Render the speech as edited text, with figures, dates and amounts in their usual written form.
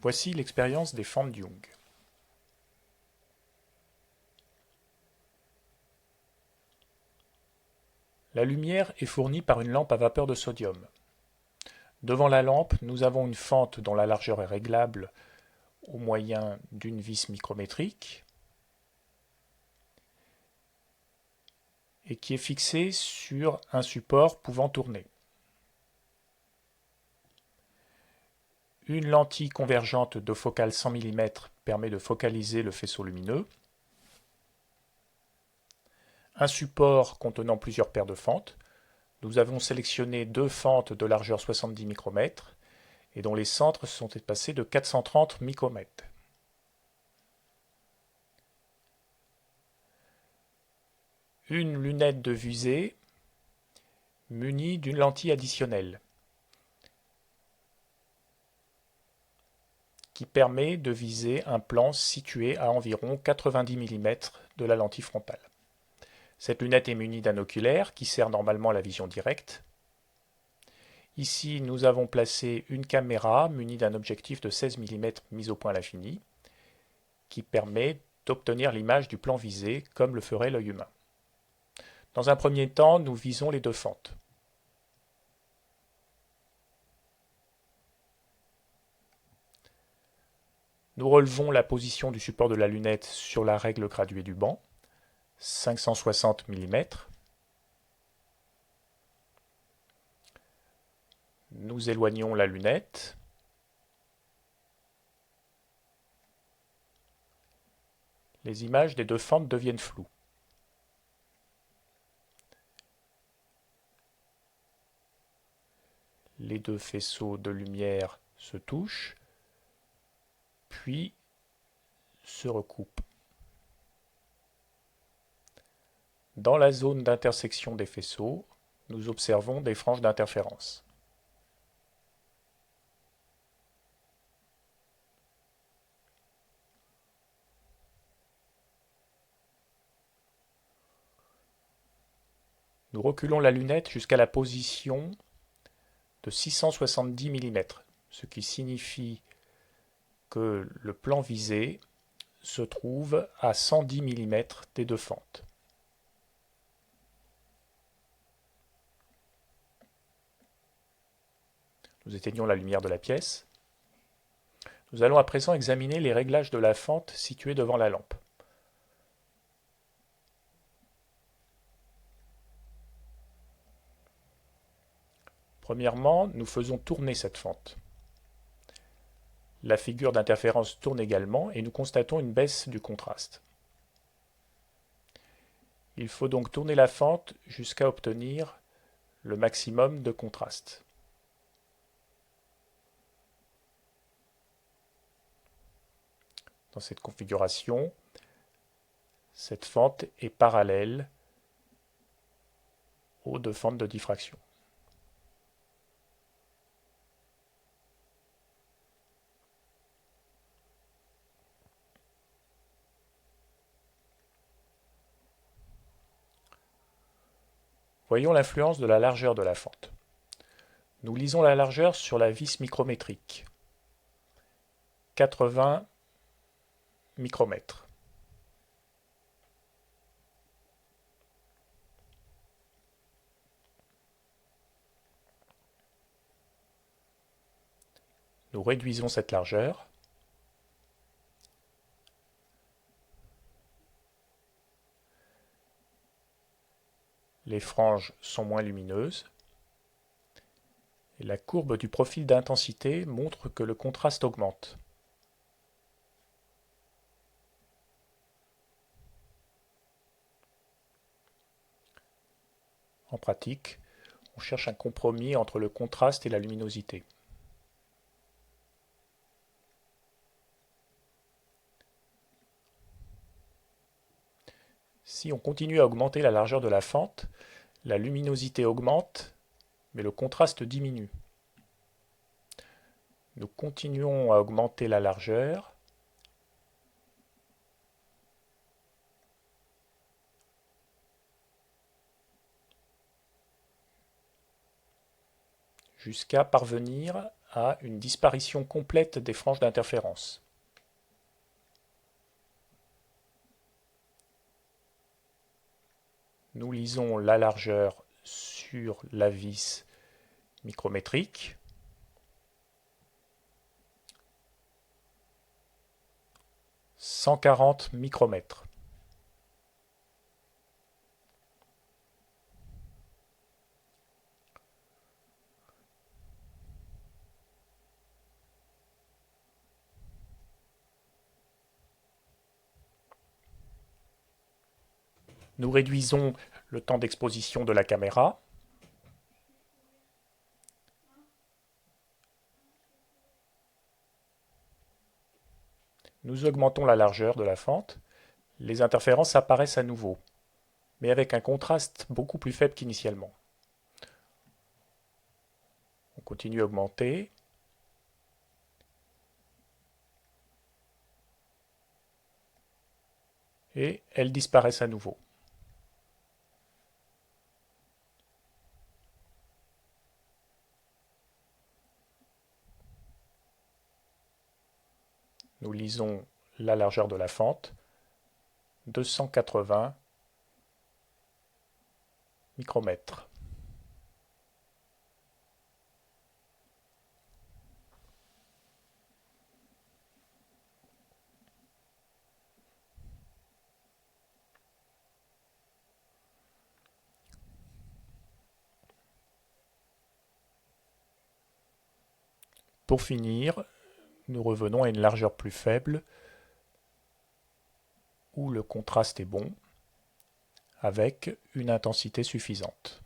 Voici l'expérience des fentes Young. La lumière est fournie par une lampe à vapeur de sodium. Devant la lampe, nous avons une fente dont la largeur est réglable au moyen d'une vis micrométrique et qui est fixée sur un support pouvant tourner. Une lentille convergente de focale 100 mm permet de focaliser le faisceau lumineux. Un support contenant plusieurs paires de fentes. Nous avons sélectionné deux fentes de largeur 70 micromètres et dont les centres sont espacés de 430 micromètres. Une lunette de visée munie d'une lentille additionnelle qui permet de viser un plan situé à environ 90 mm de la lentille frontale. Cette lunette est munie d'un oculaire qui sert normalement à la vision directe. Ici, nous avons placé une caméra munie d'un objectif de 16 mm mis au point à l'infini qui permet d'obtenir l'image du plan visé comme le ferait l'œil humain. Dans un premier temps, nous visons les deux fentes. Nous relevons la position du support de la lunette sur la règle graduée du banc, 560 mm. Nous éloignons la lunette. Les images des deux fentes deviennent floues. Les deux faisceaux de lumière se touchent, puis se recoupent. Dans la zone d'intersection des faisceaux, nous observons des franges d'interférence. Nous reculons la lunette jusqu'à la position de 670 mm, ce qui signifie que le plan visé se trouve à 110 mm des deux fentes. Nous éteignons la lumière de la pièce. Nous allons à présent examiner les réglages de la fente située devant la lampe. Premièrement, nous faisons tourner cette fente. La figure d'interférence tourne également et nous constatons une baisse du contraste. Il faut donc tourner la fente jusqu'à obtenir le maximum de contraste. Dans cette configuration, cette fente est parallèle aux deux fentes de diffraction. Voyons l'influence de la largeur de la fente. Nous lisons la largeur sur la vis micrométrique, 80 micromètres. Nous réduisons cette largeur. Les franges sont moins lumineuses. Et la courbe du profil d'intensité montre que le contraste augmente. En pratique, on cherche un compromis entre le contraste et la luminosité. Si on continue à augmenter la largeur de la fente, la luminosité augmente, mais le contraste diminue. Nous continuons à augmenter la largeur. Jusqu'à parvenir à une disparition complète des franges d'interférence. Nous lisons la largeur sur la vis micrométrique. « 140 micromètres. Nous réduisons le temps d'exposition de la caméra. Nous augmentons la largeur de la fente. Les interférences apparaissent à nouveau, mais avec un contraste beaucoup plus faible qu'initialement. On continue à augmenter. Et elles disparaissent à nouveau. Nous lisons la largeur de la fente, 280 micromètres. Pour finir, nous revenons à une largeur plus faible où le contraste est bon avec une intensité suffisante.